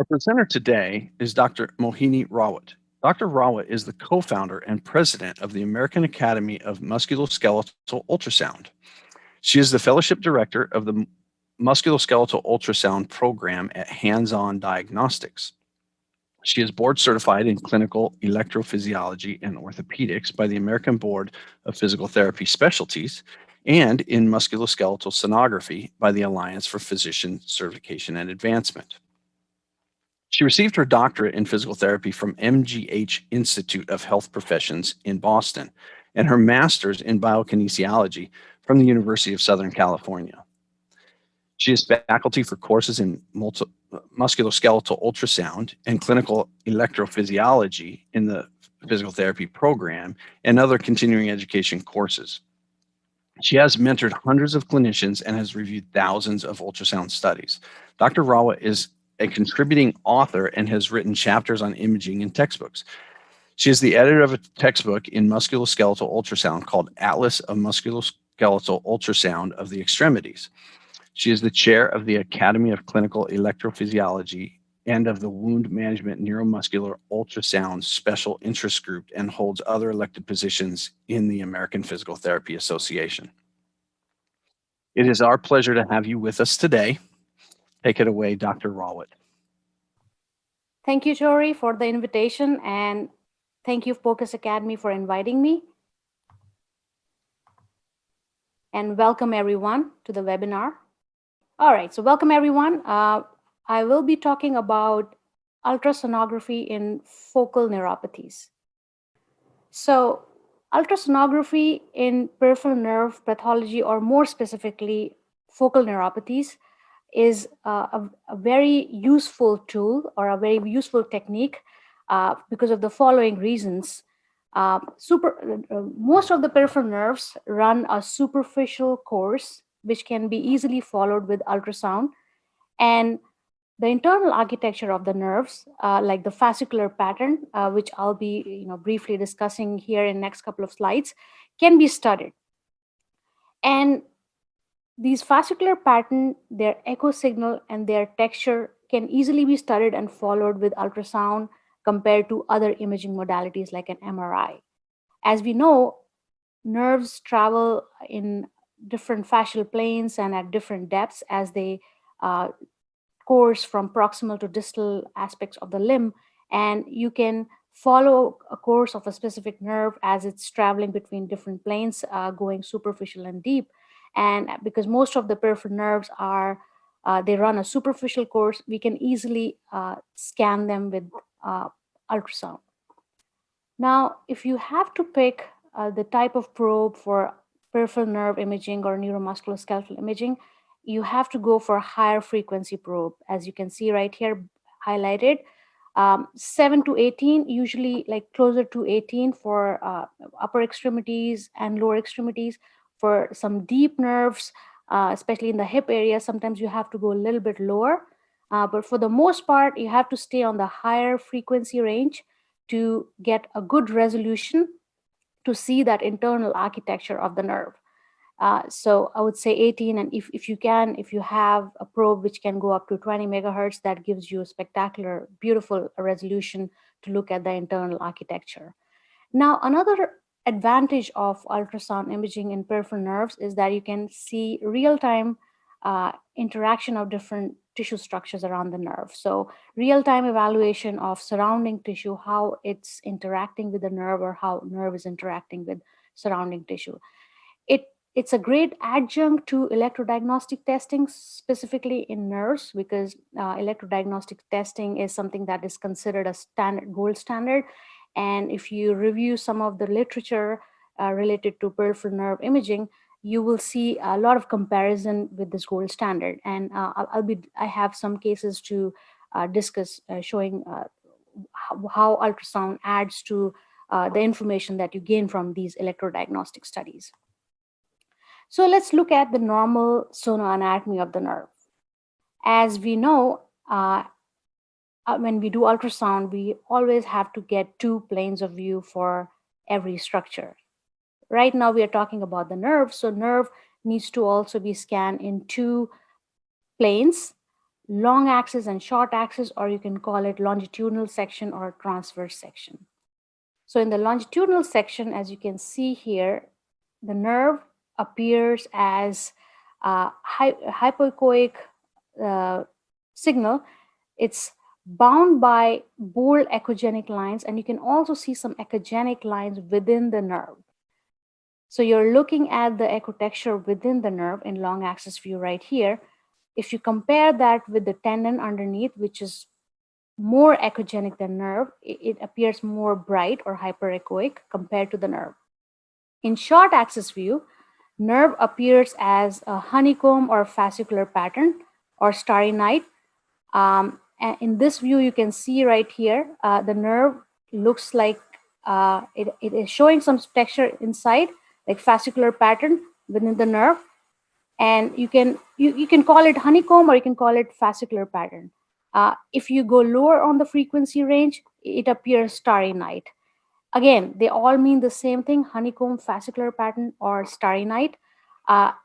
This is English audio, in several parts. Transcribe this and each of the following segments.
Our presenter today is Dr. Mohini Rawat. Dr. Rawat is the co-founder and president of the American Academy of Musculoskeletal Ultrasound. She is the fellowship director of the Musculoskeletal Ultrasound program at Hands-On Diagnostics. She is board certified in clinical electrophysiology and orthopedics by the American Board of Physical Therapy Specialties and in musculoskeletal sonography by the Alliance for Physician Certification and Advancement. She received her doctorate in physical therapy from MGH Institute of Health Professions in Boston and her master's in biokinesiology from the University of Southern California. She is faculty for courses in musculoskeletal ultrasound and clinical electrophysiology in the physical therapy program and other continuing education courses. She has mentored hundreds of clinicians and has reviewed thousands of ultrasound studies. Dr. Rawat is a contributing author and has written chapters on imaging in textbooks. She is the editor of a textbook in musculoskeletal ultrasound called Atlas of Musculoskeletal Ultrasound of the Extremities. She is the chair of the Academy of Clinical Electrophysiology and of the Wound Management Neuromuscular Ultrasound Special Interest Group and holds other elected positions in the American Physical Therapy Association. It is our pleasure to have you with us today. Take it away, Dr. Rawat. Thank you, Tori, for the invitation, and thank you, POCUS Academy, for inviting me. And welcome everyone to the webinar. All right, so welcome everyone. I will be talking about ultrasonography in focal neuropathies. So ultrasonography in peripheral nerve pathology, or more specifically, focal neuropathies, is a very useful tool or a very useful technique because of the following reasons. Most of the peripheral nerves run a superficial course, which can be easily followed with ultrasound. And the internal architecture of the nerves, like the fascicular pattern, which I'll be briefly discussing here in next couple of slides, can be studied. And these fascicular pattern, their echo signal and their texture can easily be studied and followed with ultrasound compared to other imaging modalities like an MRI. As we know, nerves travel in different fascial planes and at different depths as they course from proximal to distal aspects of the limb, and you can follow a course of a specific nerve as it's traveling between different planes, going superficial and deep. And because most of the peripheral nerves are, they run a superficial course, we can easily scan them with ultrasound. Now, if you have to pick the type of probe for peripheral nerve imaging or neuromusculoskeletal imaging, you have to go for a higher frequency probe. As you can see right here highlighted, 7 to 18, usually like closer to 18 for upper extremities and lower extremities. For some deep nerves, especially in the hip area, sometimes you have to go a little bit lower. But for the most part, you have to stay on the higher frequency range to get a good resolution to see that internal architecture of the nerve. So I would say 18, and if you have a probe which can go up to 20 megahertz, that gives you a spectacular, beautiful resolution to look at the internal architecture. Now, another advantage of ultrasound imaging in peripheral nerves is that you can see real-time interaction of different tissue structures around the nerve. So real-time evaluation of surrounding tissue, how it's interacting with the nerve or how nerve is interacting with surrounding tissue. It's a great adjunct to electrodiagnostic testing, specifically in nerves, because electrodiagnostic testing is something that is considered a gold standard. And if you review some of the literature related to peripheral nerve imaging, you will see a lot of comparison with this gold standard. And I have some cases to discuss showing how ultrasound adds to the information that you gain from these electrodiagnostic studies. So let's look at the normal sonoanatomy of the nerve. As we know, when we do ultrasound, we always have to get two planes of view for every structure. Right now, we are talking about the nerve. So nerve needs to also be scanned in two planes. long axis and short axis, or you can call it longitudinal section or transverse section. So in the longitudinal section, as you can see here, the nerve appears as a hypoechoic signal. It's bound by bold echogenic lines, and you can also see some echogenic lines within the nerve. So you're looking at the echotexture within the nerve in long axis view right here. If you compare that with the tendon underneath, which is more echogenic than nerve, it appears more bright or hyperechoic compared to the nerve. In short axis view, nerve appears as a honeycomb or fascicular pattern or starry night. And in this view, you can see right here, the nerve looks like it is showing some texture inside, like fascicular pattern within the nerve. And you can call it honeycomb or you can call it fascicular pattern. If you go lower on the frequency range, it appears starry night. Again, they all mean the same thing: honeycomb, fascicular pattern, or starry night.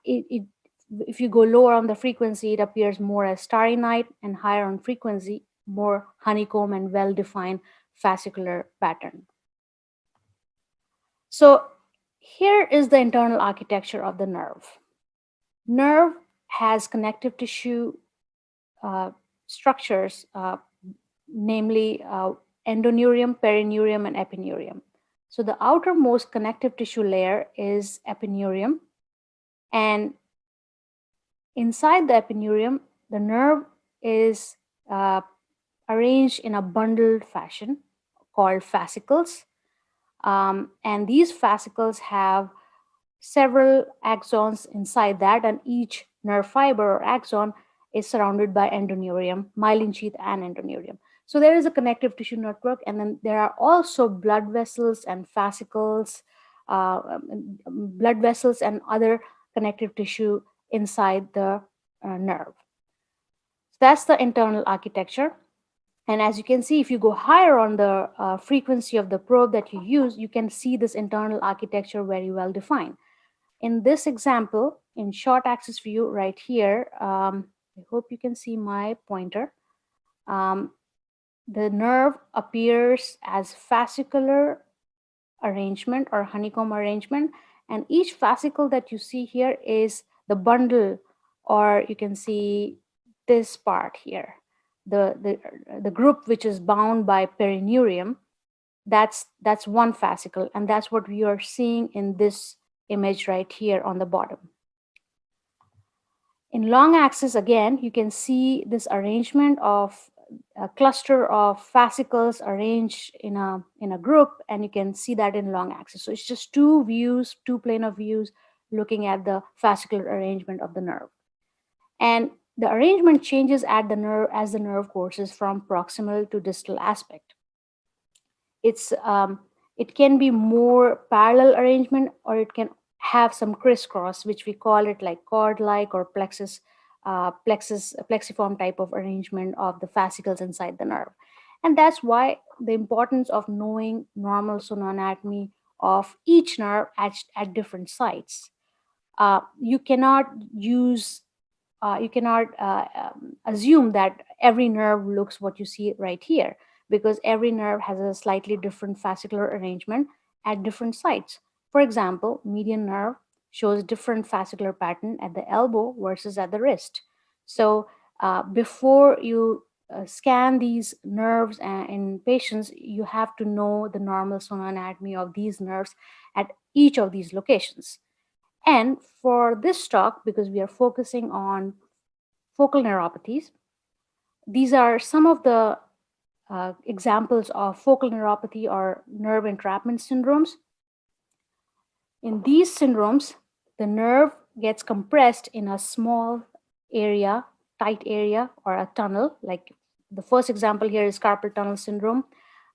If you go lower on the frequency, it appears more as starry night, and higher on frequency, more honeycomb and well-defined fascicular pattern. So here is the internal architecture of the nerve. Nerve has connective tissue structures, namely endoneurium, perineurium, and epineurium. So the outermost connective tissue layer is epineurium, and inside the epineurium, the nerve is arranged in a bundled fashion called fascicles. And these fascicles have several axons inside that, and each nerve fiber or axon is surrounded by endoneurium, myelin sheath, and endoneurium. So there is a connective tissue network, and then there are also blood vessels and fascicles, blood vessels and other connective tissue inside the nerve. So that's the internal architecture. And as you can see, if you go higher on the frequency of the probe that you use, you can see this internal architecture very well defined. In this example, in short axis view right here, I hope you can see my pointer. The nerve appears as fascicular arrangement or honeycomb arrangement, and each fascicle that you see here is the bundle, or you can see this part here, the group which is bound by perineurium. That's one fascicle, and that's what we are seeing in this image right here on the bottom. In long axis, again, you can see this arrangement of a cluster of fascicles arranged in a group, and you can see that in long axis. So it's just two views, two planar views looking at the fascicular arrangement of the nerve. And the arrangement changes at the nerve as the nerve courses from proximal to distal aspect. It can be more parallel arrangement, or it can have some crisscross, which we call it like cord-like or plexiform type of arrangement of the fascicles inside the nerve. And that's why the importance of knowing normal sonoanatomy of each nerve at different sites. You cannot assume that every nerve looks what you see right here, because every nerve has a slightly different fascicular arrangement at different sites. For example, median nerve shows different fascicular pattern at the elbow versus at the wrist. So before you scan these nerves in patients, you have to know the normal sonoanatomy of these nerves at each of these locations. And for this talk, because we are focusing on focal neuropathies, these are some of the examples of focal neuropathy or nerve entrapment syndromes. In these syndromes, the nerve gets compressed in a small area, tight area, or a tunnel. Like the first example here is carpal tunnel syndrome.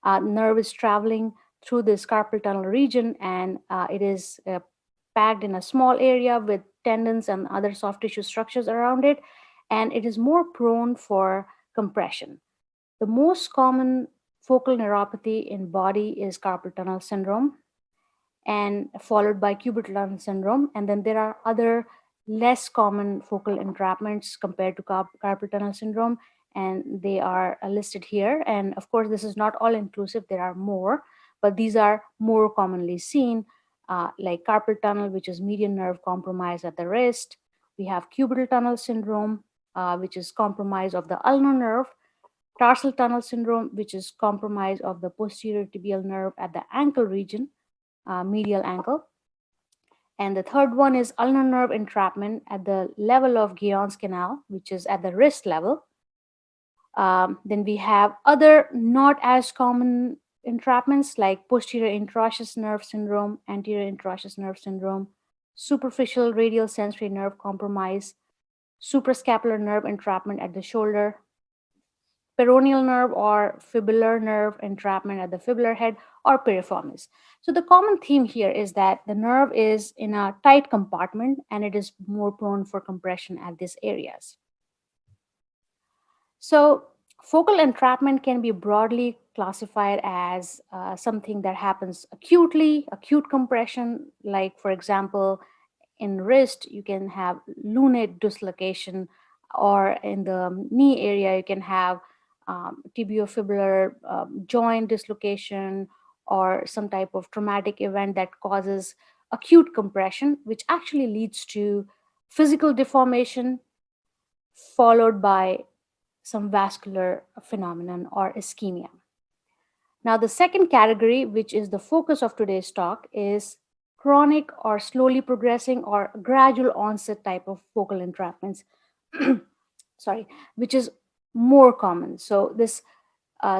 Nerve is traveling through this carpal tunnel region, and it is packed in a small area with tendons and other soft tissue structures around it, and it is more prone for compression. The most common focal neuropathy in body is carpal tunnel syndrome, and followed by cubital tunnel syndrome. And then there are other less common focal entrapments compared to carpal tunnel syndrome, and they are listed here. And of course, this is not all inclusive, there are more, but these are more commonly seen, like carpal tunnel, which is median nerve compromise at the wrist. We have cubital tunnel syndrome, which is compromise of the ulnar nerve, tarsal tunnel syndrome, which is compromise of the posterior tibial nerve at the ankle region, medial ankle. And the third one is ulnar nerve entrapment at the level of Guillaume's canal, which is at the wrist level. Then we have other not as common entrapments like posterior interosseous nerve syndrome, anterior interosseous nerve syndrome, superficial radial sensory nerve compromise, suprascapular nerve entrapment at the shoulder, peroneal nerve or fibular nerve entrapment at the fibular head, or piriformis. So the common theme here is that the nerve is in a tight compartment and it is more prone for compression at these areas. So focal entrapment can be broadly classified as something that happens acutely, acute compression, like for example, in wrist, you can have lunate dislocation, or in the knee area, you can have tibiofibular joint dislocation, or some type of traumatic event that causes acute compression, which actually leads to physical deformation followed by some vascular phenomenon or ischemia. Now, the second category, which is the focus of today's talk, is chronic or slowly progressing or gradual onset type of focal entrapments, sorry, which is more common. So this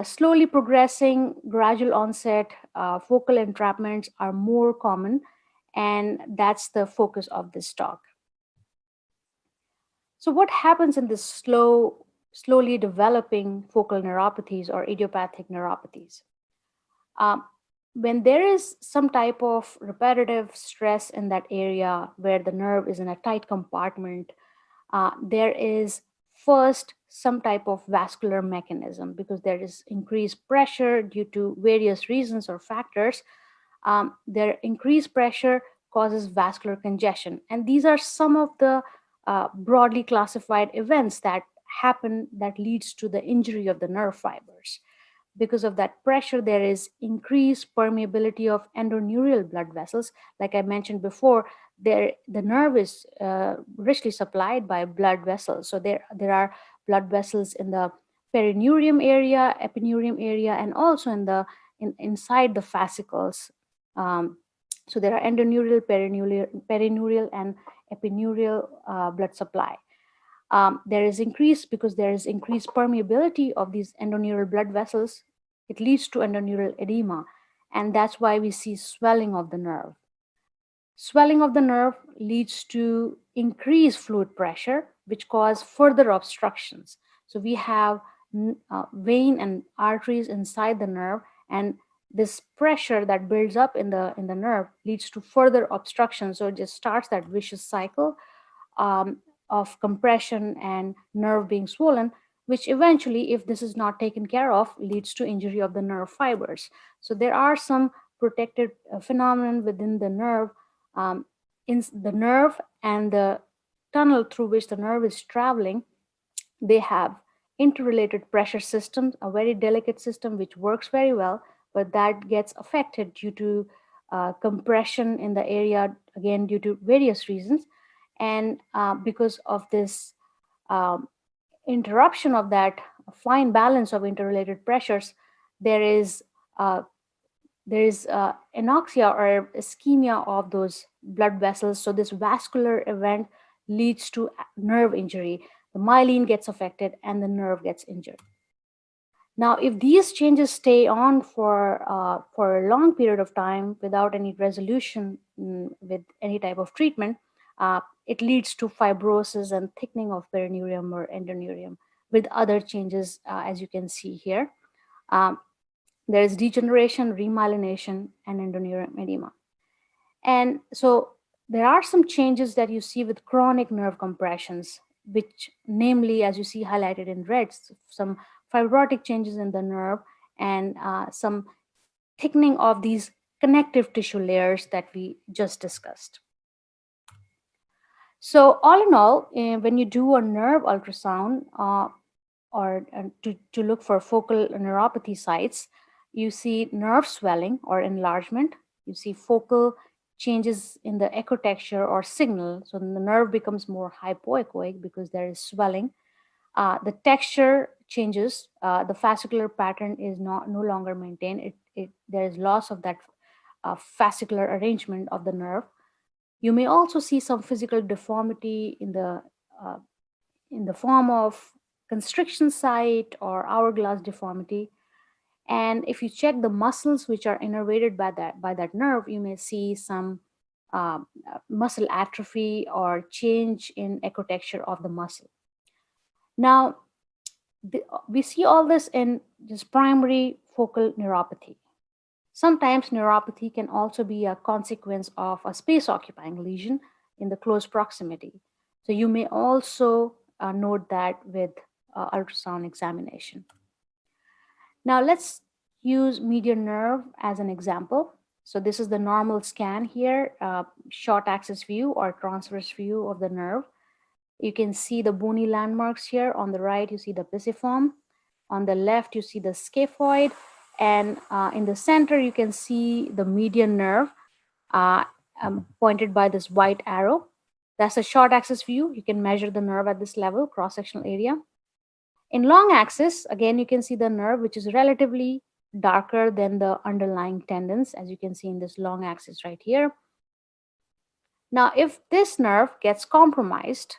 slowly progressing, gradual onset focal entrapments are more common, and that's the focus of this talk. So what happens in this slowly developing focal neuropathies or idiopathic neuropathies? When there is some type of repetitive stress in that area where the nerve is in a tight compartment, there is first some type of vascular mechanism because there is increased pressure due to various reasons or factors. Their increased pressure causes vascular congestion. And these are some of the broadly classified events that happen that leads to the injury of the nerve fibers. Because of that pressure, there is increased permeability of endoneurial blood vessels. Like I mentioned before, the nerve is richly supplied by blood vessels. So there are blood vessels in the perineurium area, epineurium area, and also inside the fascicles. So there are endoneurial, perineurial, and epineurial blood supply. There is increased because there is increased permeability of these endoneurial blood vessels. It leads to endoneurial edema, and that's why we see swelling of the nerve. Swelling of the nerve leads to increased fluid pressure, which cause further obstructions. So we have vein and arteries inside the nerve, and this pressure that builds up in the nerve leads to further obstruction. So it just starts that vicious cycle of compression and nerve being swollen, which eventually, if this is not taken care of, leads to injury of the nerve fibers. So there are some protected phenomenon within the nerve, in the nerve and the tunnel through which the nerve is traveling. They have interrelated pressure systems, a very delicate system which works very well, but that gets affected due to compression in the area, again, due to various reasons. And because of this interruption of that fine balance of interrelated pressures, there is anoxia or ischemia of those blood vessels. So this vascular event leads to nerve injury. The myelin gets affected and the nerve gets injured. Now, if these changes stay on for a long period of time without any resolution with any type of treatment, it leads to fibrosis and thickening of perineurium or endoneurium with other changes, as you can see here. There is degeneration, remyelination, and endoneurium edema. And so there are some changes that you see with chronic nerve compressions, which namely, as you see highlighted in red, some fibrotic changes in the nerve and some thickening of these connective tissue layers that we just discussed. So all in all, when you do a nerve ultrasound, or to look for focal neuropathy sites, you see nerve swelling or enlargement. You see focal changes in the echo texture or signal. So the nerve becomes more hypoechoic because there is swelling. The texture changes. The fascicular pattern is no longer maintained. There is loss of that fascicular arrangement of the nerve. You may also see some physical deformity uh, in the form of constriction site or hourglass deformity. And if you check the muscles which are innervated by that nerve, you may see some muscle atrophy or change in echotexture of the muscle. Now, we see all this in just primary focal neuropathy. Sometimes neuropathy can also be a consequence of a space occupying lesion in the close proximity. So you may also note that with ultrasound examination. Now let's use median nerve as an example. So this is the normal scan here, short axis view or transverse view of the nerve. You can see the bony landmarks here. On the right, you see the pisiform. On the left, you see the scaphoid. And in the center, you can see the median nerve uh, pointed by this white arrow. That's a short axis view. You can measure the nerve at this level, cross-sectional area. In long axis, again, you can see the nerve, which is relatively darker than the underlying tendons, as you can see in this long axis right here. Now, if this nerve gets compromised,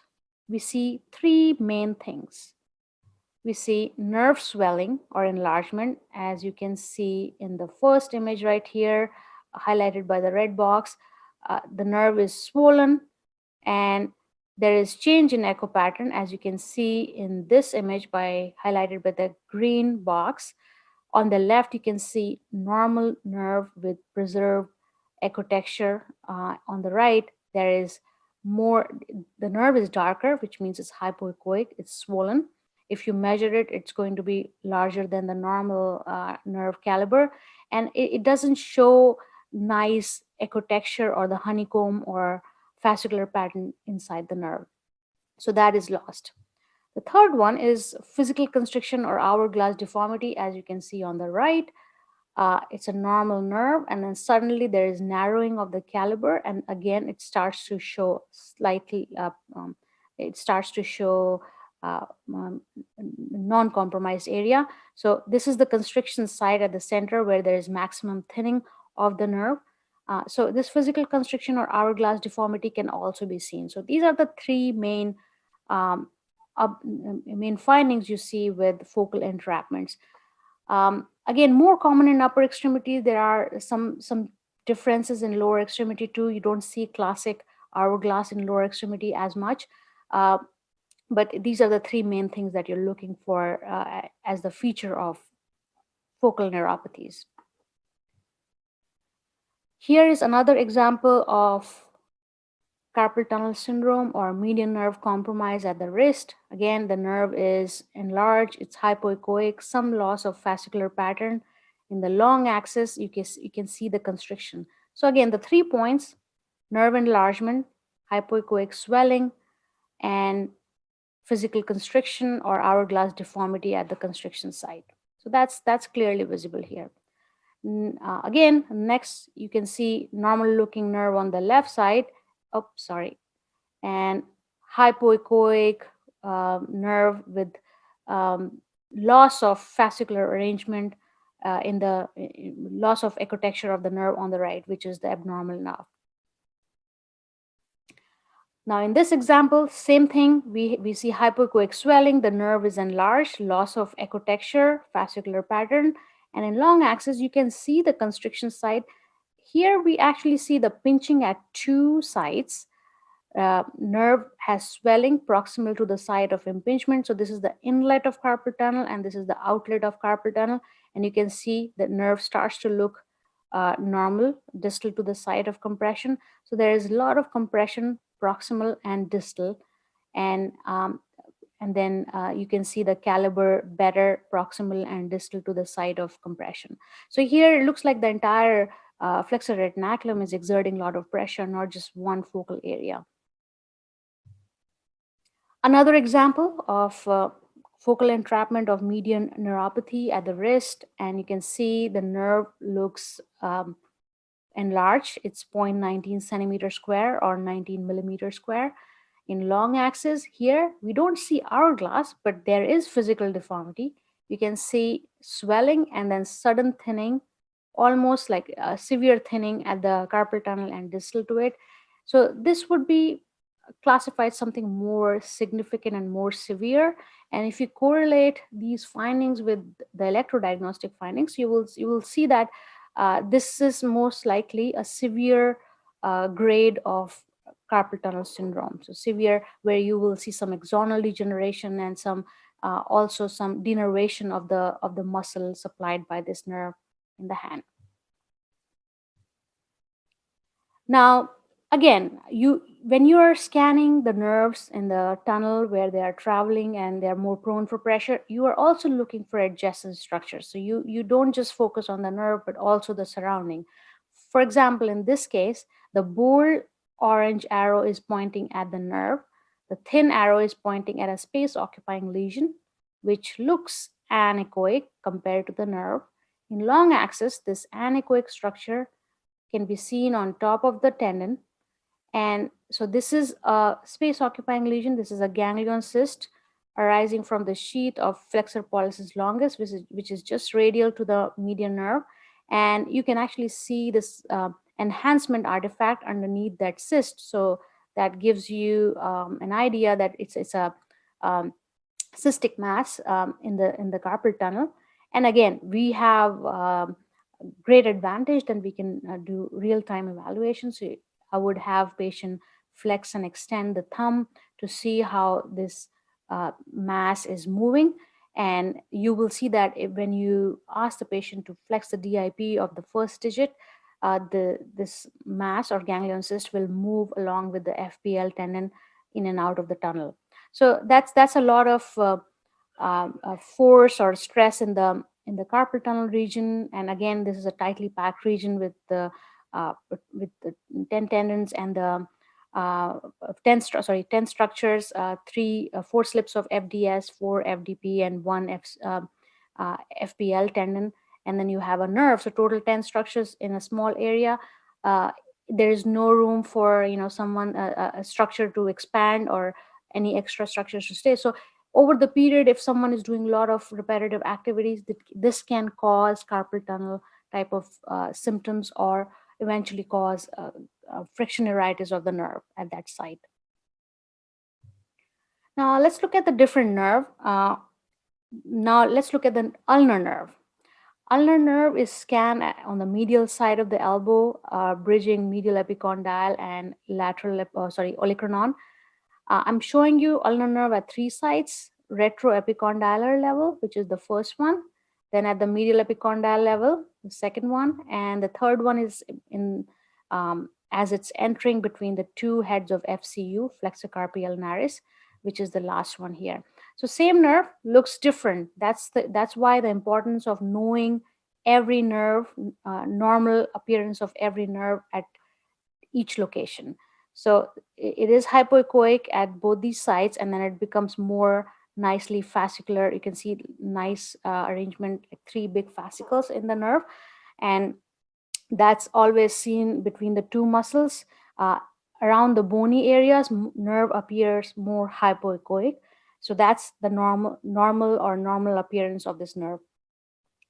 we see three main things. We see nerve swelling or enlargement, as you can see in the first image right here, highlighted by the red box. The nerve is swollen and there is change in echo pattern, as you can see in this image highlighted by the green box. On the left, you can see normal nerve with preserved echo texture. On the right, there is more, the nerve is darker, which means it's hypoechoic, it's swollen. If you measure it, it's going to be larger than the normal nerve caliber. And it doesn't show nice echo texture or the honeycomb or fascicular pattern inside the nerve. So that is lost. The third one is physical constriction or hourglass deformity, as you can see on the right. It's a normal nerve, and then suddenly there is narrowing of the caliber, and again it starts to show slightly. It starts to show uh, um, non-compromised area. So this is the constriction site at the center where there is maximum thinning of the nerve. So this physical constriction or hourglass deformity can also be seen. So these are the three um, main findings you see with focal entrapments. Again, more common in upper extremity. There are some differences in lower extremity too. You don't see classic hourglass in lower extremity as much. Uh, but these are the three main things that you're looking for as the feature of focal neuropathies. Here is another example of carpal tunnel syndrome or median nerve compromise at the wrist. Again, the nerve is enlarged, it's hypoechoic, some loss of fascicular pattern. In the long axis, you can see the constriction. So again, the 3 points: nerve enlargement, hypoechoic swelling, and physical constriction or hourglass deformity at the constriction site. So that's clearly visible here. Again, next you can see normal looking nerve on the left side. Oh, sorry. And hypoechoic nerve with loss of fascicular arrangement in the loss of echotexture of the nerve on the right, which is the abnormal nerve. Now in this example, same thing, we see hypoechoic swelling, the nerve is enlarged, loss of echotexture, fascicular pattern, and in long axis, you can see the constriction site. Here we actually see the pinching at two sites. Nerve has swelling proximal to the site of impingement. So this is the inlet of carpal tunnel and this is the outlet of carpal tunnel. And you can see the nerve starts to look normal, distal to the site of compression. So there is a lot of compression proximal and distal. And then you can see the caliber better proximal and distal to the site of compression. So here it looks like the entire flexor retinaculum is exerting a lot of pressure, not just one focal area. Another example of focal entrapment of median neuropathy at the wrist, and you can see the nerve looks enlarged. It's 0.19 centimeter square or 19 millimeter square. In long axis here, we don't see hourglass, but there is physical deformity. You can see swelling and then sudden thinning, almost like a severe thinning at the carpal tunnel and distal to it. So this would be classified something more significant and more severe. And if you correlate these findings with the electrodiagnostic findings, you will see that this is most likely a severe grade of carpal tunnel syndrome. So severe, where you will see some axonal degeneration and some also some denervation of the muscle supplied by this nerve in the hand. Now, again, when you are scanning the nerves in the tunnel where they are traveling and they are more prone for pressure, you are also looking for adjacent structures. So you don't just focus on the nerve, but also the surrounding. For example, in this case, the bold orange arrow is pointing at the nerve. The thin arrow is pointing at a space-occupying lesion, which looks anechoic compared to the nerve. In long axis, this anechoic structure can be seen on top of the tendon. And so this is a space occupying lesion. This is a ganglion cyst arising from the sheath of flexor pollicis longus, which is just radial to the median nerve. And you can actually see this enhancement artifact underneath that cyst. So that gives you an idea that it's a cystic mass in the carpal tunnel. And again, we have great advantage, then we can do real-time evaluation. So I would have patient flex and extend the thumb to see how this mass is moving. And you will see that when you ask the patient to flex the DIP of the first digit, this mass or ganglion cyst will move along with the FPL tendon in and out of the tunnel. So that's a lot of force or stress in the carpal tunnel region. And again, this is a tightly packed region with the 10 tendons and the 10 structures, 4 slips of FDS, 4 FDP, and 1 FPL tendon. And then you have a nerve. So total 10 structures in a small area. There is no room for someone a structure to expand or any extra structures to stay. So over the period, if someone is doing a lot of repetitive activities, this can cause carpal tunnel type of symptoms, or eventually cause friction neuritis of the nerve at that site. Now let's look at the different nerve. Now let's look at the ulnar nerve. Ulnar nerve is scanned on the medial side of the elbow, bridging medial epicondyle and lateral, olecranon. I'm showing you ulnar nerve at 3 sites: retroepicondylar level, which is the first one, then at the medial epicondyle level, the second one, and the third one is in as it's entering between the two heads of FCU, flexor carpi ulnaris, which is the last one here. So same nerve looks different. That's why the importance of knowing every nerve, normal appearance of every nerve at each location. So it is hypoechoic at both these sites, and then it becomes more nicely fascicular. You can see nice arrangement, like 3 big fascicles in the nerve, and that's always seen between the 2 muscles. Around the bony areas, nerve appears more hypoechoic. So that's the normal appearance of this nerve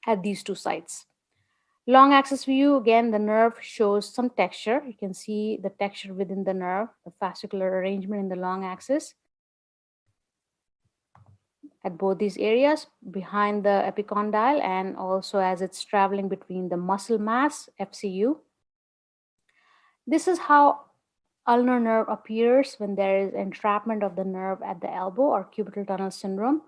at these 2 sites. Long axis view, again, the nerve shows some texture. You can see the texture within the nerve, the fascicular arrangement in the long axis at both these areas, behind the epicondyle, and also as it's traveling between the muscle mass, FCU. This is how ulnar nerve appears when there is entrapment of the nerve at the elbow, or cubital tunnel syndrome.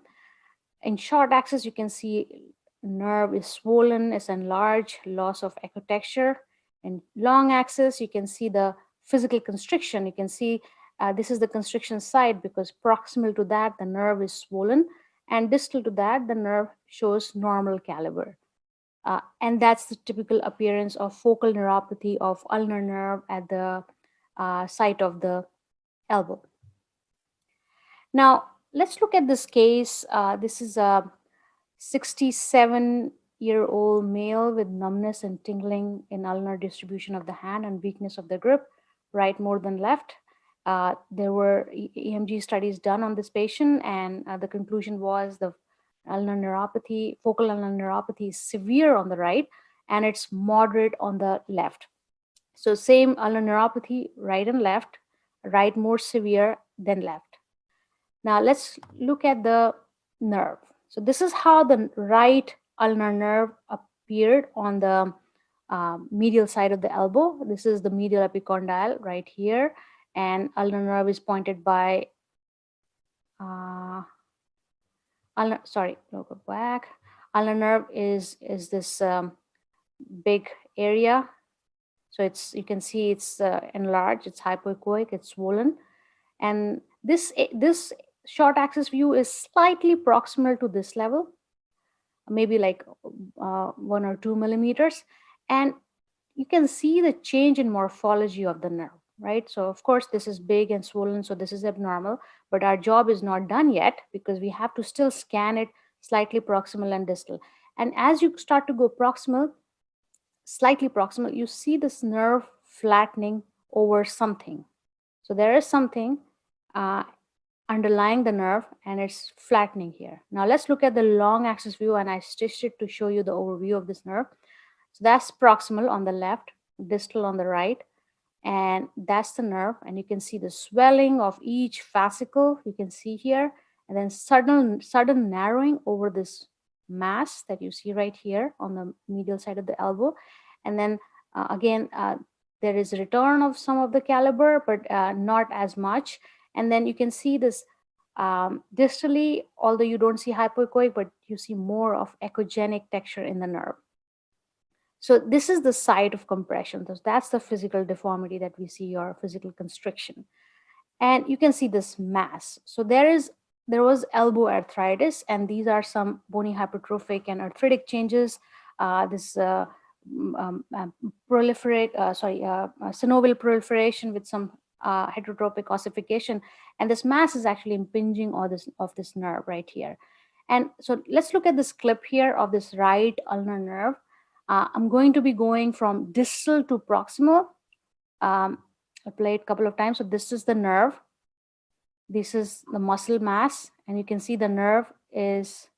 In short axis, you can see nerve is swollen, is enlarged, loss of echotexture. In long axis, you can see the physical constriction. You can see this is the constriction site, because proximal to that, the nerve is swollen, and distal to that, the nerve shows normal caliber. And that's the typical appearance of focal neuropathy of ulnar nerve at the site of the elbow. Now, let's look at this case. This is a 67-year-old male with numbness and tingling in ulnar distribution of the hand and weakness of the grip, right more than left. There were EMG studies done on this patient, and the conclusion was the ulnar neuropathy, focal ulnar neuropathy is severe on the right, and it's moderate on the left. So same ulnar neuropathy, right and left, right more severe than left. Now let's look at the nerve. So this is how the right ulnar nerve appeared on the medial side of the elbow. This is the medial epicondyle right here, and ulnar nerve is pointed by sorry, no, go back. Ulnar nerve is this big area. So it's, you can see it's enlarged, it's hypoechoic, it's swollen, and this short axis view is slightly proximal to this level, maybe like 1 or 2 millimeters, and you can see the change in morphology of the nerve, right? So of course this is big and swollen, so this is abnormal, but our job is not done yet because we have to still scan it slightly proximal and distal. And as you start to go proximal, slightly proximal, you see this nerve flattening over something. So there is something underlying the nerve, and it's flattening here. Now let's look at the long axis view, and I stitched it to show you the overview of this nerve. So that's proximal on the left, distal on the right, and that's the nerve. And you can see the swelling of each fascicle, you can see here, and then sudden narrowing over this mass that you see right here on the medial side of the elbow. And then again, there is a return of some of the caliber, but not as much. And then you can see this distally, although you don't see hypoechoic, but you see more of echogenic texture in the nerve. So this is the site of compression. So that's the physical deformity that we see, or physical constriction. And you can see this mass. So there was elbow arthritis, and these are some bony hypertrophic and arthritic changes. This synovial proliferation with some heterotropic ossification, and this mass is actually impinging on this nerve right here. And so let's look at this clip here of this right ulnar nerve. I'm going to be going from distal to proximal. I played a couple of times. So this is the nerve. This is the muscle mass, and you can see the nerve is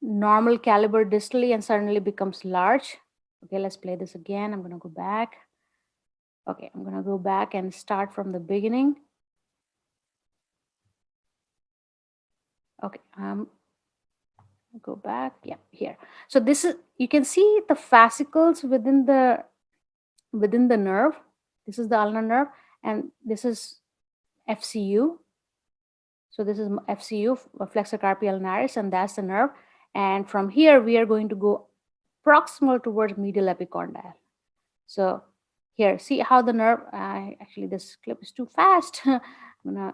normal caliber distally and suddenly becomes large. Okay, let's play this again. I'm going to go back. Okay, I'm going to go back and start from the beginning. Okay, go back. Yeah, here. So this is, you can see the fascicles within the nerve. This is the ulnar nerve, and this is FCU. So this is FCU, flexor carpi ulnaris, and that's the nerve. And from here, we are going to go proximal towards medial epicondyle. So here, see how the nerve, actually this clip is too fast. I'm gonna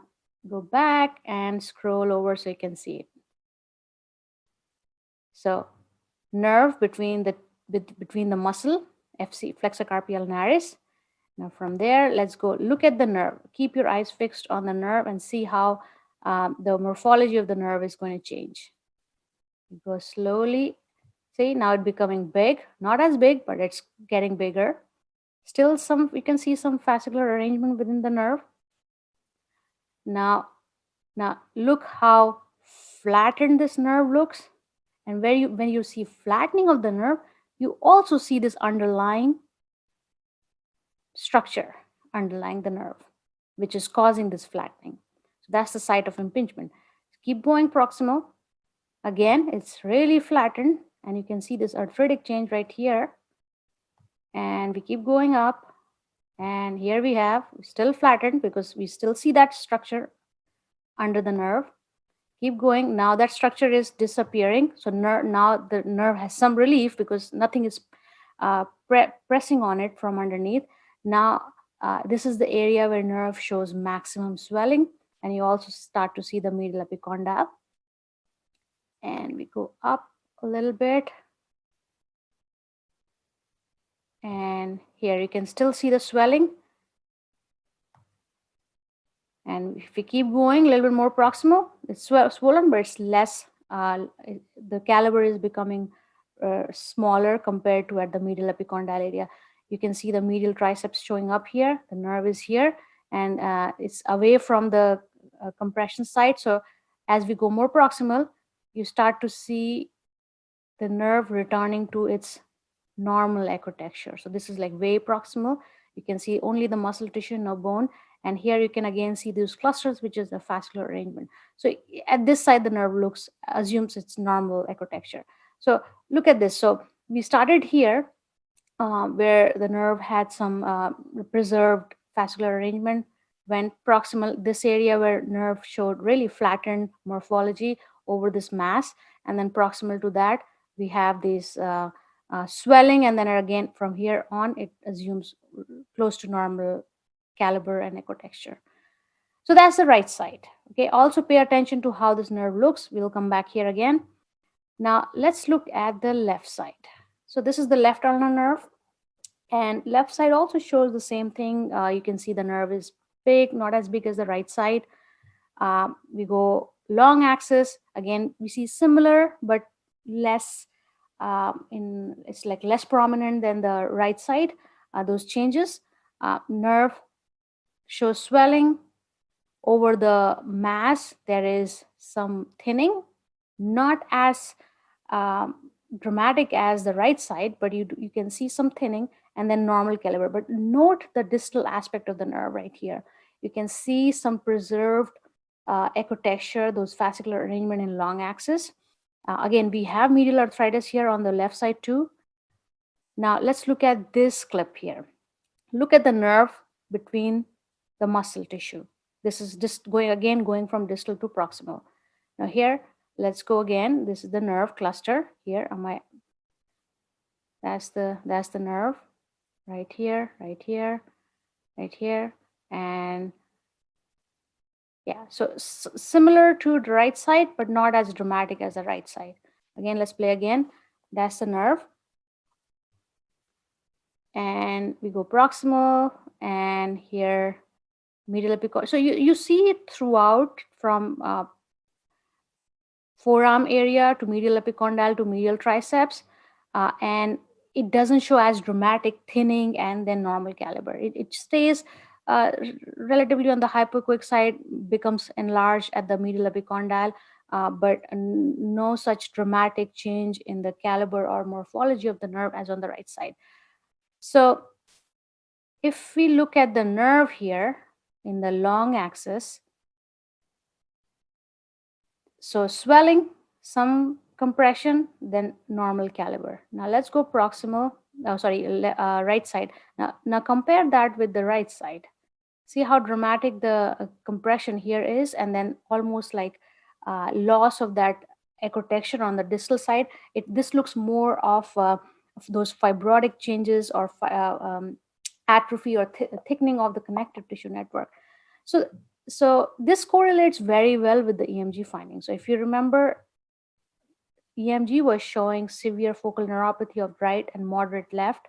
go back and scroll over so you can see it. So nerve between the muscle, FC, flexor carpi ulnaris. Now from there, let's go look at the nerve. Keep your eyes fixed on the nerve and see how the morphology of the nerve is going to change. You go slowly. See, now it's becoming big. Not as big, but it's getting bigger. Still you can see some fascicular arrangement within the nerve. Now look how flattened this nerve looks. And when you see flattening of the nerve, you also see this underlying structure underlying the nerve, which is causing this flattening. So that's the site of impingement. Keep going proximal. Again, it's really flattened, and you can see this arthritic change right here. And we keep going up, and here we have still flattened because we still see that structure under the nerve. Keep going. Now that structure is disappearing. So now the nerve has some relief because nothing is pressing on it from underneath. Now this is the area where nerve shows maximum swelling, and you also start to see the medial epicondyle. And we go up a little bit. And here you can still see the swelling. And if we keep going a little bit more proximal, it's swollen, but it's less, the caliber is becoming smaller compared to at the medial epicondyle area. You can see the medial triceps showing up here, the nerve is here, and it's away from the compression site. So as we go more proximal, you start to see the nerve returning to its normal ecotexture. So this is like way proximal. You can see only the muscle tissue, no bone. And here you can again see those clusters, which is the fascicular arrangement. So at this side, the nerve assumes its normal ecotexture. So look at this. So we started here where the nerve had some preserved fascicular arrangement, went proximal, this area where nerve showed really flattened morphology over this mass, and then proximal to that, we have this swelling, and then again from here on, it assumes close to normal caliber and ecotexture. So that's the right side. Okay, also pay attention to how this nerve looks. We'll come back here again. Now let's look at the left side. So this is the left ulnar nerve. And left side also shows the same thing. You can see the nerve is big, not as big as the right side. We go long axis. Again, we see similar, but less, it's like less prominent than the right side, those changes. Nerve shows swelling. Over the mass, there is some thinning, not as dramatic as the right side, but you can see some thinning, and then normal caliber. But note the distal aspect of the nerve right here. You can see some preserved ecotexture, those fascicular arrangement in long axis. Again, we have medial arthritis here on the left side too. Now let's look at this clip here. Look at the nerve between the muscle tissue. This is just going from distal to proximal. Now here, let's go again. This is the nerve cluster here on my, that's the nerve right here, right here, right here. And yeah, so similar to the right side, but not as dramatic as the right side. Again, let's play again. That's the nerve. And we go proximal, and here medial epicondyle. So you see it throughout from forearm area to medial epicondyle to medial triceps, and it doesn't show as dramatic thinning and then normal caliber. It stays relatively on the hypoechoic side, becomes enlarged at the medial epicondyle, but no such dramatic change in the caliber or morphology of the nerve as on the right side. So if we look at the nerve here in the long axis, so swelling, some compression, then normal caliber. Now let's go proximal, right side. Now compare that with the right side. See how dramatic the compression here is, and then almost like loss of that ecotexture on the distal side. This looks more of those fibrotic changes or atrophy or thickening of the connective tissue network. So this correlates very well with the EMG findings. So if you remember, EMG was showing severe focal neuropathy of right and moderate left.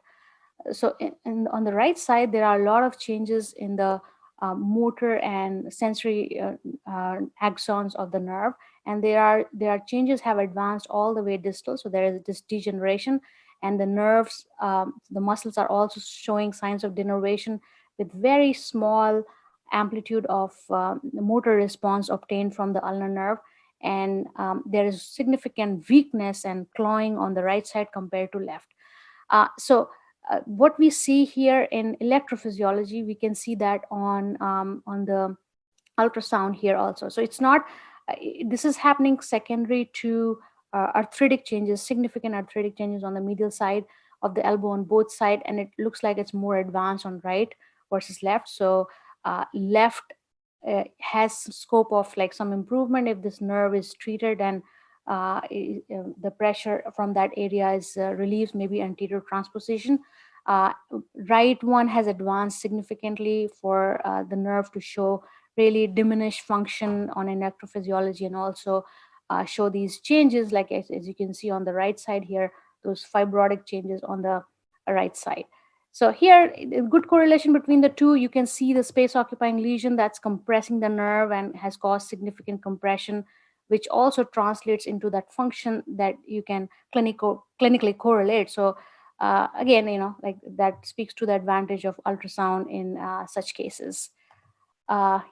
So on the right side, there are a lot of changes in the motor and sensory axons of the nerve, and there are changes have advanced all the way distal. So there is this degeneration, and the nerves, the muscles are also showing signs of denervation with very small amplitude of motor response obtained from the ulnar nerve, and there is significant weakness and clawing on the right side compared to left. What we see here in electrophysiology, we can see that on the ultrasound here also. So it's not, this is happening secondary to arthritic changes, significant arthritic changes on the medial side of the elbow on both sides, and it looks like it's more advanced on right versus left. So left has scope of like some improvement if this nerve is treated and the pressure from that area is relieved, maybe anterior transposition. Right one has advanced significantly for the nerve to show really diminished function on electrophysiology, and also show these changes, like as you can see on the right side here, those fibrotic changes on the right side. So here, a good correlation between the two. You can see the space occupying lesion that's compressing the nerve and has caused significant compression, which also translates into that function that you can clinically correlate. So again, like that speaks to the advantage of ultrasound in such cases.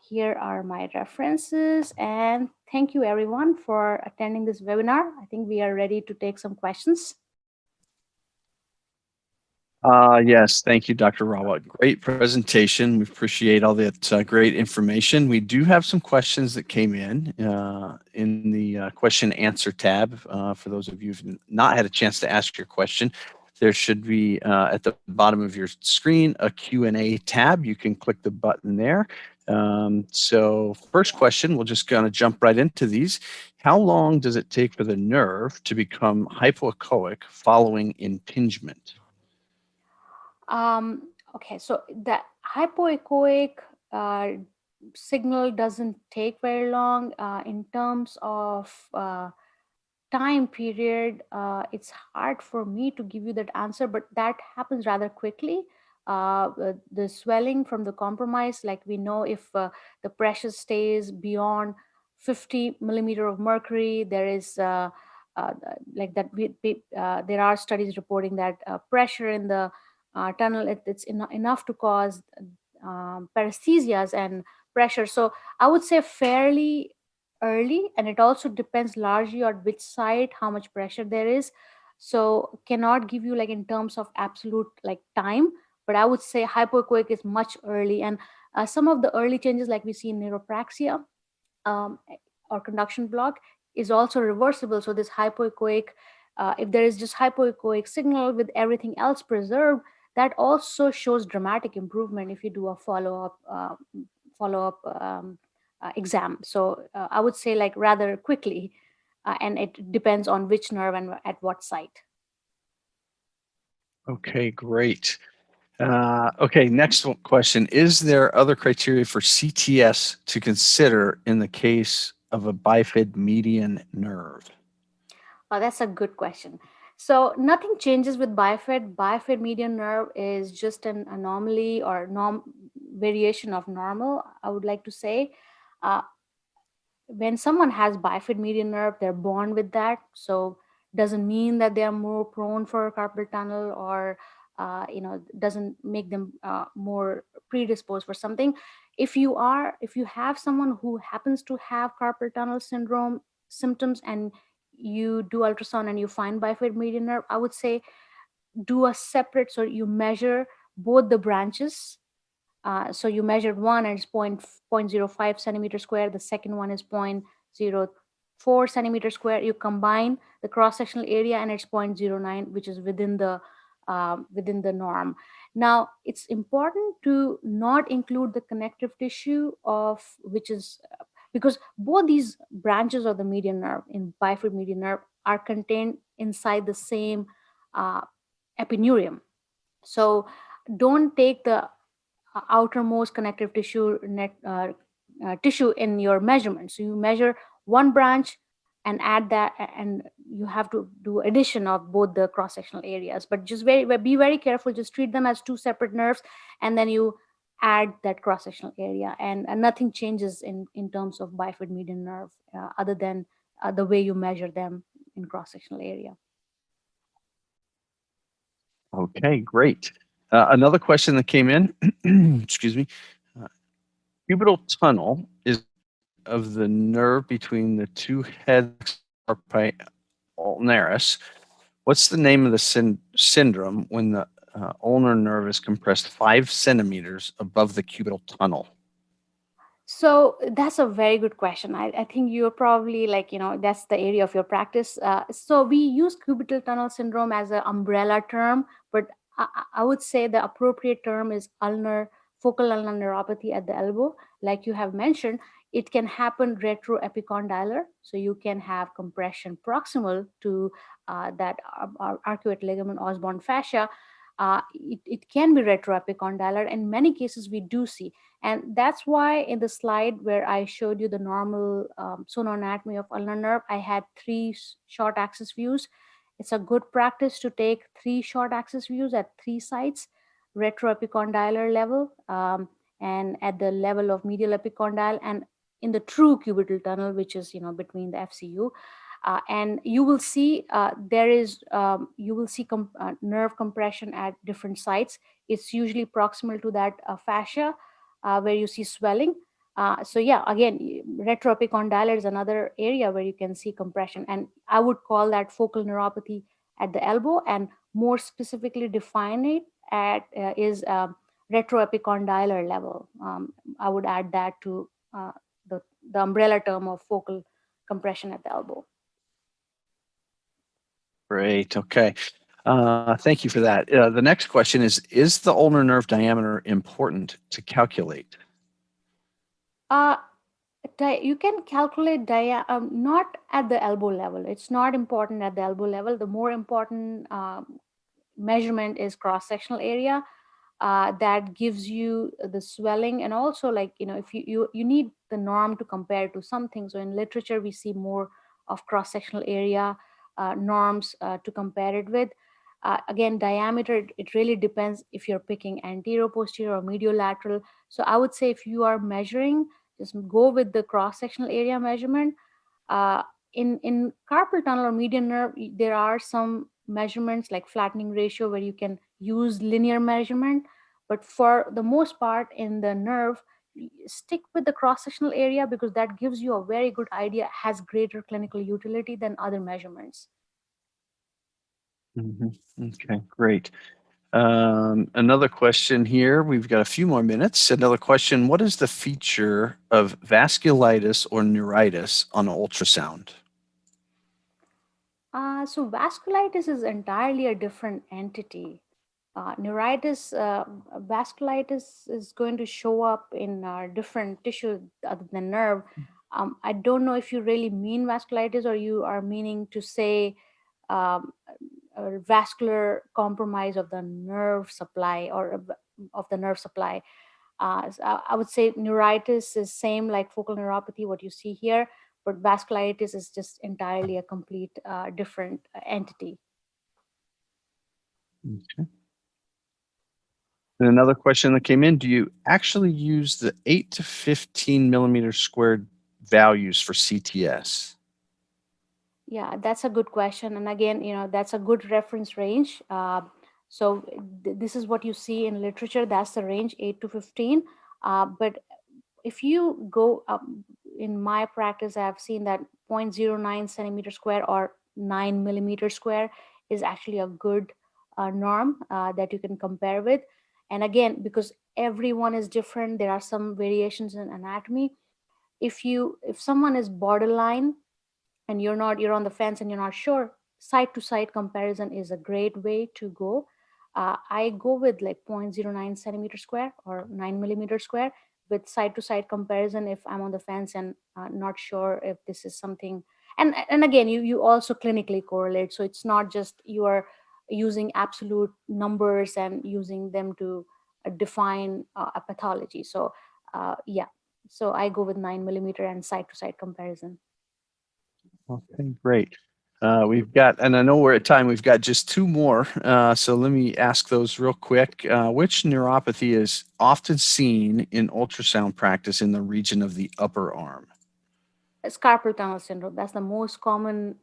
Here are my references, and thank you everyone for attending this webinar. I think we are ready to take some questions. Yes, thank you, Dr. Rawat. Great presentation. We appreciate all that great information. We do have some questions that came in the question answer tab. For those of you who've not had a chance to ask your question, there should be at the bottom of your screen a Q&A tab. You can click the button there. So first question, we'll just kind of jump right into these. How long does it take for the nerve to become hypoechoic following impingement? Okay, so the hypoechoic signal doesn't take very long. In terms of time period, it's hard for me to give you that answer, but that happens rather quickly. The swelling from the compromise, like we know if the pressure stays beyond 50 millimeter of mercury, there is uh, like that. There are studies reporting that pressure in the tunnel, it's enough to cause paresthesias and pressure. So I would say fairly early, and it also depends largely on which side, how much pressure there is. So cannot give you like in terms of absolute like time, but I would say hypoechoic is much early. And some of the early changes like we see in neuropraxia, um, or conduction block, is also reversible. So this hypoechoic, if there is just hypoechoic signal with everything else preserved, that also shows dramatic improvement if you do a follow-up exam. So I would say like rather quickly, and it depends on which nerve and at what site. Okay, great. Okay, next question. Is there other criteria for CTS to consider in the case of a bifid median nerve? That's a good question. So nothing changes with bifid. Bifid median nerve is just an anomaly or variation of normal, I would like to say. Uh, when someone has bifid median nerve, they're born with that. So doesn't mean that they are more prone for carpal tunnel, or doesn't make them more predisposed for something. If you have someone who happens to have carpal tunnel syndrome symptoms, and you do ultrasound and you find bifid median nerve, I would say do a separate, so you measure both the branches. So you measured one and it's 0.05 centimeter square. The second one is 0.04 centimeter square. You combine the cross-sectional area and it's 0.09, which is within the norm. Now, it's important to not include the connective tissue of which is because both these branches of the median nerve in bifid median nerve are contained inside the same uh, epineurium. So don't take the outermost connective tissue in your measurement. So you measure one branch and add that, and you have to do addition of both the cross-sectional areas. But just be very careful. Just treat them as two separate nerves, and then you add that cross-sectional area, and nothing changes in terms of bifid median nerve other than the way you measure them in cross-sectional area. Okay, great. Another question that came in, excuse me, cubital tunnel is of the nerve between the two heads carpi ulnaris. What's the name of the syndrome when the ulnar nerve is compressed 5 centimeters above the cubital tunnel? So that's a very good question. I think you're probably like, that's the area of your practice. So we use cubital tunnel syndrome as an umbrella term, but I would say the appropriate term is focal ulnar neuropathy at the elbow. Like you have mentioned, it can happen retroepicondylar. So you can have compression proximal to that arcuate ligament Osborne fascia. It can be retroepicondylar. In many cases, we do see. And that's why in the slide where I showed you the normal sonoanatomy of ulnar nerve, I had 3 short axis views. It's a good practice to take 3 short axis views at 3 sites. retroepicondylar level, and at the level of medial epicondyle, and in the true cubital tunnel, which is between the FCU. And you will see nerve compression at different sites. It's usually proximal to that fascia where you see swelling. So yeah, again, retroepicondylar is another area where you can see compression, and I would call that focal neuropathy at the elbow, and more specifically define it at is retroepicondylar level. I would add that to the, the umbrella term of focal compression at the elbow. Great. Okay. Thank you for that. The next question is the ulnar nerve diameter important to calculate? Uh, you can calculate not at the elbow level. It's not important at the elbow level. The more important measurement is cross-sectional area. That gives you the swelling, and also, like, if you need the norm to compare to something. So in literature we see more of cross-sectional area norms to compare it with. Again, diameter, it really depends if you're picking anterior, posterior, or medial lateral. So I would say if you are measuring, just go with the cross-sectional area measurement. uh, in carpal tunnel or median nerve, there are some measurements like flattening ratio where you can use linear measurement, but for the most part in the nerve, stick with the cross-sectional area, because that gives you a very good idea, has greater clinical utility than other measurements. Okay, great. Another question here. We've got a few more minutes. Another question. What is the feature of vasculitis or neuritis on ultrasound? So vasculitis is entirely a different entity. Neuritis, vasculitis is going to show up in different tissue other than nerve. I don't know if you really mean vasculitis, or you are meaning to say um, a vascular compromise of the nerve supply, or of the nerve supply. So I would say neuritis is same like focal neuropathy, what you see here, but vasculitis is just entirely a complete different entity. Okay. And another question that came in, do you actually use the 8 to 15 millimeter squared values for CTS? Yeah, that's a good question. And again, that's a good reference range. So this is what you see in literature. That's the range, 8 to 15. But if you go up, in my practice, I've seen that 0.09 centimeter square or 9 millimeter square is actually a good norm that you can compare with. And again, because everyone is different, there are some variations in anatomy. If someone is borderline, and you're on the fence and you're not sure, side to side comparison is a great way to go. I go with like 0.09 centimeter square or 9 millimeter square with side to side comparison if I'm on the fence and not sure if this is something. And again, you also clinically correlate, so it's not just you are using absolute numbers and using them to define a pathology. So yeah, so I go with 9 millimeter and side to side comparison. Okay, great. We've got, and I know we're at time, we've got just two more. So let me ask those real quick. Which neuropathy is often seen in ultrasound practice in the region of the upper arm? Carpal tunnel syndrome. That's the most common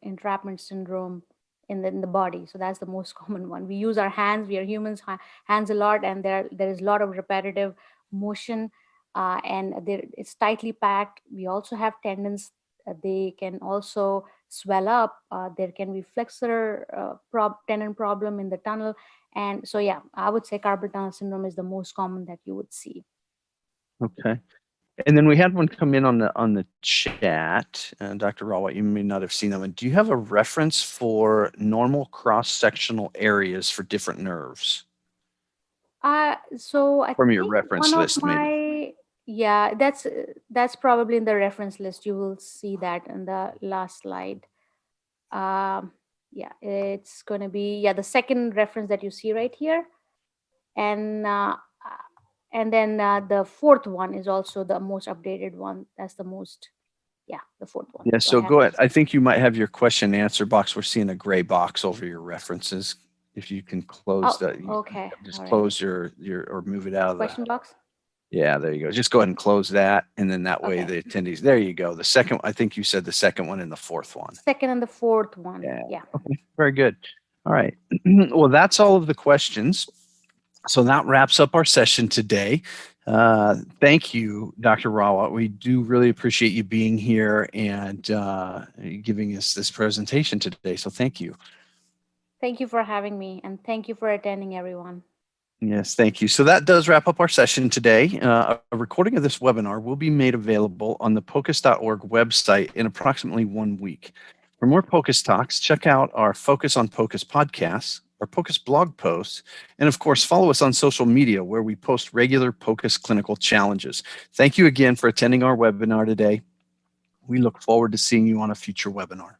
entrapment syndrome in the body. So that's the most common one. We use our hands. We are humans, hands a lot, and there is a lot of repetitive motion, and it's tightly packed. We also have tendons. They can also swell up. There can be flexor tendon problem in the tunnel, and so yeah, I would say carpal tunnel syndrome is the most common that you would see. Okay. And then we had one come in on the chat. Dr. Rawat, you may not have seen that one. Do you have a reference for normal cross-sectional areas for different nerves? So I From your think reference one of list, maybe. my, yeah, that's probably in the reference list. You will see that in the last slide. Um, yeah, it's going to be, yeah, the second reference that you see right here, and then the fourth one is also the most updated one. That's the most, yeah, the fourth one. Yeah, So I so have go ahead. those. I think you might have your question and answer box. We're seeing a gray box over your references. If you can close that, Okay. just All right. close your or move it out of the. Question box. Yeah, there you go. Just go ahead and close that, and then that way Okay. the attendees. There you go. The second, I think you said the second one and the fourth one. Second and the fourth one. Yeah. Yeah. Okay. Very good. All right. Well, that's all of the questions. So that wraps up our session today. Thank you, Dr. Rawat. We do really appreciate you being here and giving us this presentation today. So thank you. Thank you for having me, and thank you for attending, everyone. Yes, thank you. So that does wrap up our session today. A recording of this webinar will be made available on the POCUS.org website in approximately 1 week. For more POCUS talks, check out our Focus on POCUS podcasts, our POCUS blog posts, and of course, follow us on social media where we post regular POCUS clinical challenges. Thank you again for attending our webinar today. We look forward to seeing you on a future webinar.